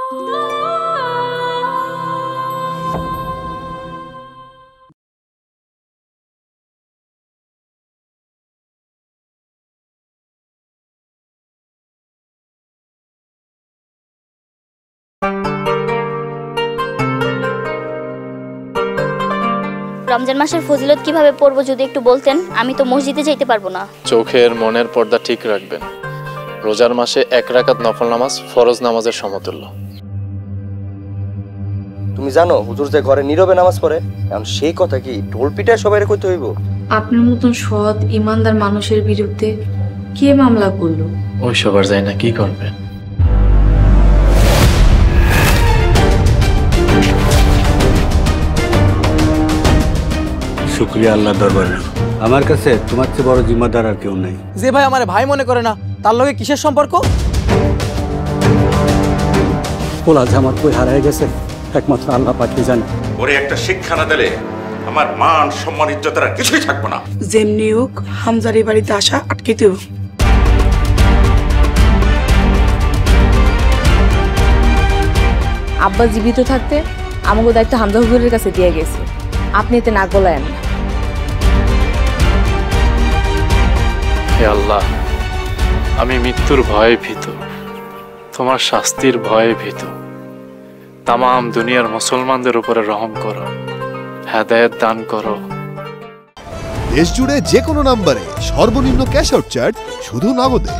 রমজান মাসের ফজিলত কিভাবে পড়বো যদি একটু বলতেন, আমি তো মসজিদে যেতে পারবো না। চোখের মনের পর্দা ঠিক রাখবেন। রোজার মাসে 1 রাকাত নফল নামাজ ফরজ নামাজের সমতুল্য। তুমি জানো হুজুর যে ঘরে নীরবে নামাজ পড়ে, এখন সেই কথা কি ঢোল পিটায় সবাই কইতে হইব? আপনার মতন সৎ ইমানদার মানুষের বিরুদ্ধে কে মামলা করলো? ওই সবার যায় না, কি করবেন? শুকরিয়া আল্লাহর দরবারে, আমার কাছে তোমার চেয়ে বড় জিম্মাদার আর কেউ নাই। যে ভাই আমার ভাই মনে করে না, তার লগে কিসের সম্পর্ক? পোলা জামাত কই হারায় গেছে একমাত্র আল্লাহ পাকই জানে। ওরে একটা শিক্ষা না দিলে আমার মান সম্মান ইজ্জতের আর কিছুই থাকবে না। যেমনি হোক হামজার এই বাড়িতে আসা আটকে দেব। আব্বা জীবিত থাকতে আমাকে দায়িত্ব হামজা হুজুরের কাছে দিয়ে গেছে, আপনি এতে নাক গলায়েন না। হে আল্লাহ, আমি মৃত্যুর ভয়ে ভীত, তোমার শাস্তির ভয়ে ভীত। তামাম দুনিয়ার মুসলমানদের উপরে রহম করো, হেদায়েত দান করো। দেশ জুড়ে যে কোনো নম্বরে সর্বনিম্ন ক্যাশ আউট চার্জ শুধু নগদে।